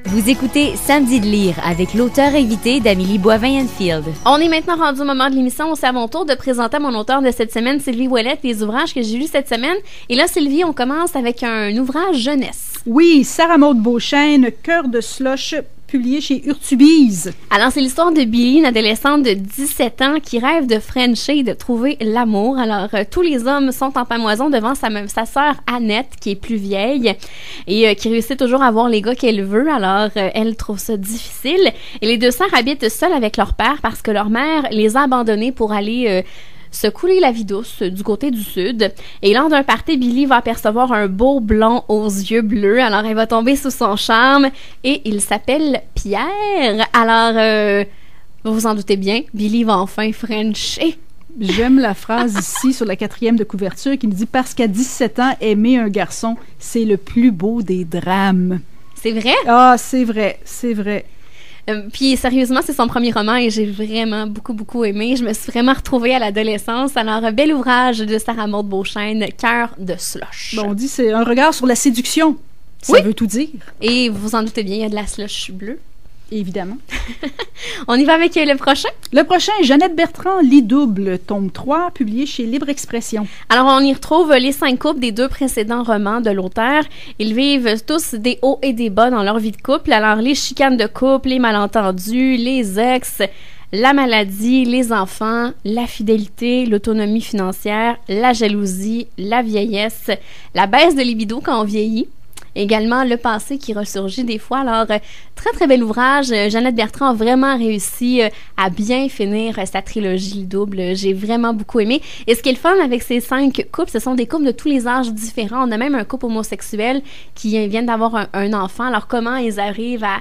Vous écoutez Samedi de lire avec l'auteur invité d'Amélie Boivin-Enfield. On est maintenant rendu au moment de l'émission où c'est à mon tour de présenter à mon auteur de cette semaine, Sylvie Ouellette, les ouvrages que j'ai lus cette semaine. Et là, Sylvie, on commence avec un ouvrage jeunesse. Oui, Sarah-Maud Beauchesne, Cœur de slush, publié chez Urtubise. Alors, c'est l'histoire de Billy, une adolescente de 17 ans qui rêve de frencher et de trouver l'amour. Alors, tous les hommes sont en pamoison devant sa sœur Annette, qui est plus vieille et qui réussit toujours à avoir les gars qu'elle veut. Alors, elle trouve ça difficile. Et les deux sœurs habitent seules avec leur père parce que leur mère les a abandonnées pour aller se couler la vie douce du côté du sud. Et lors d'un party, Billy va apercevoir un beau blond aux yeux bleus. Alors, elle va tomber sous son charme et il s'appelle Pierre. Alors, vous vous en doutez bien, Billy va enfin frencher. J'aime la phrase ici sur la 4e de couverture qui nous dit « Parce qu'à 17 ans, aimer un garçon, c'est le plus beau des drames. » C'est vrai? Ah, c'est vrai, c'est vrai. Puis sérieusement, c'est son premier roman et j'ai vraiment beaucoup aimé. Je me suis vraiment retrouvée à l'adolescence. Alors, un bel ouvrage de Sarah-Maud Beauchesne, Cœur de slush. Bon, on dit c'est un regard sur la séduction. Ça veut tout dire. Et vous vous en doutez bien, il y a de la slush bleue. Évidemment. On y va avec le prochain? Le prochain, Jeannette Bertrand, Lit double, tome 3, publié chez Libre Expression. Alors, on y retrouve les 5 couples des 2 précédents romans de l'auteur. Ils vivent tous des hauts et des bas dans leur vie de couple. Alors, les chicanes de couple, les malentendus, les ex, la maladie, les enfants, la fidélité, l'autonomie financière, la jalousie, la vieillesse, la baisse de libido quand on vieillit. Également, le passé qui ressurgit des fois. Alors, très bel ouvrage. Jeannette Bertrand a vraiment réussi à bien finir sa trilogie Lit double. J'ai vraiment beaucoup aimé. Et ce qui est le fun avec ces 5 couples, ce sont des couples de tous les âges différents. On a même un couple homosexuel qui vient d'avoir un enfant. Alors, comment ils arrivent à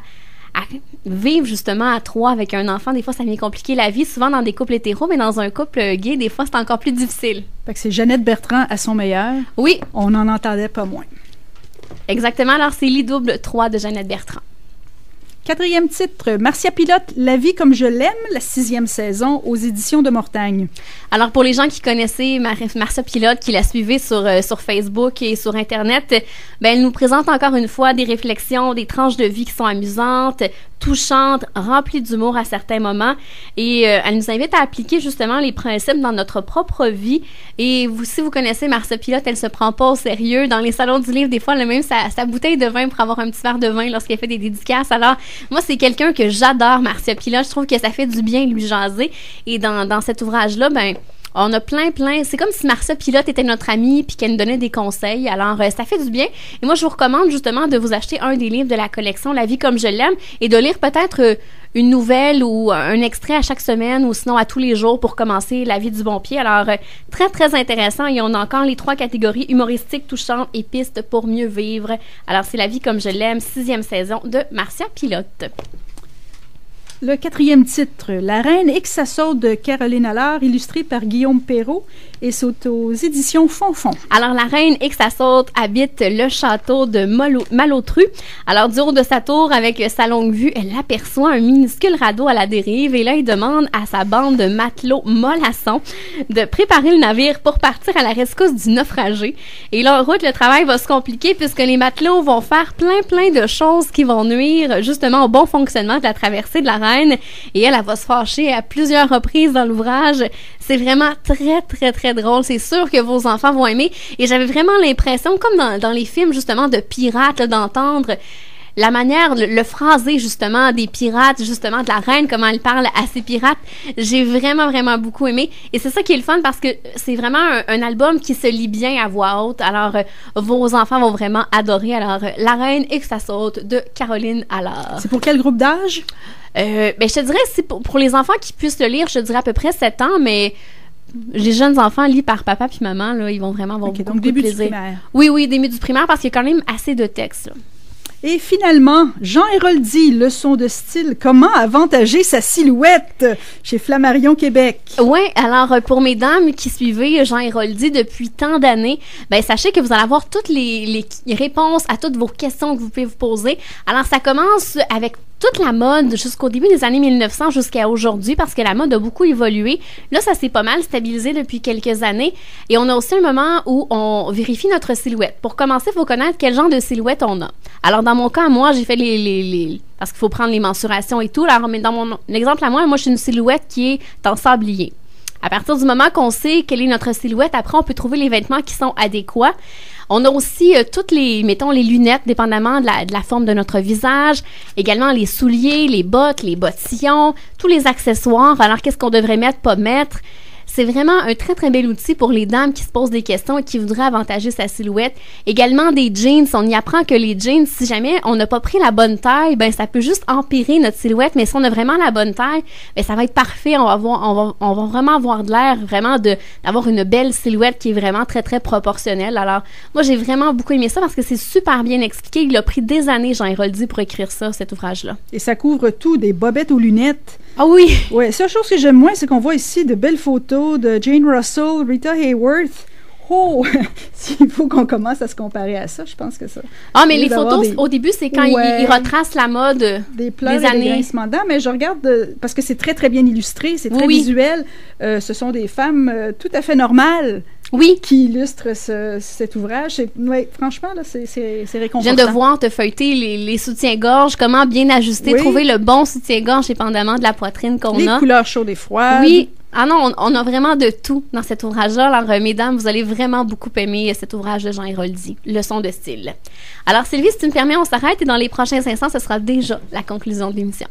vivre justement à 3 avec un enfant, des fois, ça vient compliquer la vie. Souvent dans des couples hétéros, mais dans un couple gay, des fois, c'est encore plus difficile. Fait que c'est Jeannette Bertrand à son meilleur. Oui. On n'en entendait pas moins. Exactement. Alors, c'est Lit double 3 de Jeannette Bertrand. 4e titre, Marcia Pilote, La vie comme je l'aime, la 6e saison, aux éditions de Mortagne. Alors, pour les gens qui connaissaient Marcia Pilote, qui la suivaient sur Facebook et sur Internet, ben, elle nous présente encore une fois des réflexions, des tranches de vie qui sont amusantes, touchantes, remplies d'humour à certains moments. Et elle nous invite à appliquer justement les principes dans notre propre vie. Et si vous connaissez Marcia Pilote, elle se prend pas au sérieux. Dans les salons du livre, des fois, elle a même sa bouteille de vin pour avoir un petit verre de vin lorsqu'elle fait des dédicaces. Alors, moi, c'est quelqu'un que j'adore, Marcia Pilote. Je trouve que ça fait du bien de lui jaser. Et dans cet ouvrage-là, ben, on a plein. C'est comme si Marcia Pilote était notre amie puis qu'elle nous donnait des conseils. Alors, ça fait du bien. Et moi, je vous recommande justement de vous acheter un des livres de la collection La vie comme je l'aime et de lire peut-être une nouvelle ou un extrait à chaque semaine ou sinon à tous les jours pour commencer la vie du bon pied. Alors, très intéressant. Et on a encore les 3 catégories humoristiques, touchantes et pistes pour mieux vivre. Alors, c'est La vie comme je l'aime, 6e saison de Marcia Pilote. Le 4e titre, La reine Ixassaude de Caroline Allard, illustré par Guillaume Perrault, et c'est aux éditions Fonfon. Alors, la reine Ixassaude habite le château de Malotru. Alors, du haut de sa tour, avec sa longue vue, elle aperçoit un minuscule radeau à la dérive et là, il demande à sa bande de matelots mollassons de préparer le navire pour partir à la rescousse du naufragé. Et là, en route, le travail va se compliquer puisque les matelots vont faire plein de choses qui vont nuire justement au bon fonctionnement de la traversée de la reine. Et elle va se fâcher à plusieurs reprises dans l'ouvrage. C'est vraiment très drôle. C'est sûr que vos enfants vont aimer. Et j'avais vraiment l'impression, comme dans les films justement de pirates, là, d'entendre la manière, le phrasé justement des pirates, justement de la reine, comment elle parle à ses pirates. J'ai vraiment beaucoup aimé. Et c'est ça qui est le fun parce que c'est vraiment un album qui se lit bien à voix haute. Alors, vos enfants vont vraiment adorer. Alors, La reine Ixassaude de Caroline Allard. C'est pour quel groupe d'âge? Ben, je te dirais, c'est pour les enfants qui puissent le lire, je te dirais à peu près 7 ans, mais les jeunes enfants lisent par papa puis maman, là, ils vont vraiment avoir beaucoup de plaisir. Début du primaire. Oui, début du primaire, parce qu'il y a quand même assez de textes, là. Et finalement, Jean Héroldi, Leçon de style, comment avantager sa silhouette chez Flammarion Québec. Oui, alors pour mes dames qui suivaient Jean Héroldi depuis tant d'années, ben sachez que vous allez avoir toutes les réponses à toutes vos questions que vous pouvez vous poser. Alors ça commence avec toute la mode jusqu'au début des années 1900 jusqu'à aujourd'hui parce que la mode a beaucoup évolué. Là, ça s'est pas mal stabilisé depuis quelques années et on a aussi un moment où on vérifie notre silhouette. Pour commencer, il faut connaître quel genre de silhouette on a. Alors, dans mon cas, moi, j'ai fait parce qu'il faut prendre les mensurations et tout. Alors, mais dans mon exemple à moi, je suis une silhouette qui est en sablier. À partir du moment qu'on sait quelle est notre silhouette, après, on peut trouver les vêtements qui sont adéquats. On a aussi toutes les lunettes, dépendamment de la forme de notre visage. Également, les souliers, les bottillons, tous les accessoires. Alors, qu'est-ce qu'on devrait mettre, pas mettre? C'est vraiment un très, très bel outil pour les dames qui se posent des questions et qui voudraient avantager sa silhouette. Également, des jeans. On y apprend que les jeans, si jamais on n'a pas pris la bonne taille, ben ça peut juste empirer notre silhouette. Mais si on a vraiment la bonne taille, ben ça va être parfait. On va vraiment avoir de l'air, vraiment d'avoir une belle silhouette qui est vraiment très, très proportionnelle. Alors, moi, j'ai vraiment beaucoup aimé ça parce que c'est super bien expliqué. Il a pris des années, Jean Héroldi, pour écrire ça, cet ouvrage-là. Et ça couvre tout, des bobettes aux lunettes. Ah oui! Oui, la seule chose que j'aime moins, c'est qu'on voit ici de belles photos de Jane Russell, Rita Hayworth. Oh! S'il faut qu'on commence à se comparer à ça, je pense que ça. Ah, mais les photos, au début, c'est quand ils retracent la mode des pleurs des et années. des grincements de dents, mais je regarde, parce que c'est très, très bien illustré, c'est très visuel. Ce sont des femmes tout à fait normales. Oui. Qui illustre cet ouvrage. Ouais, franchement, là, c'est réconfortant. Je viens de voir te feuilleter les soutiens-gorge, comment bien ajuster, trouver le bon soutien-gorge dépendamment de la poitrine qu'on a. Les couleurs chaudes et froides. Oui. Ah non, on a vraiment de tout dans cet ouvrage-là. Alors, mesdames, vous allez vraiment beaucoup aimer cet ouvrage de Jean Héroldi, Leçon de style. Alors, Sylvie, si tu me permets, on s'arrête et dans les prochains instants, ce sera déjà la conclusion de l'émission.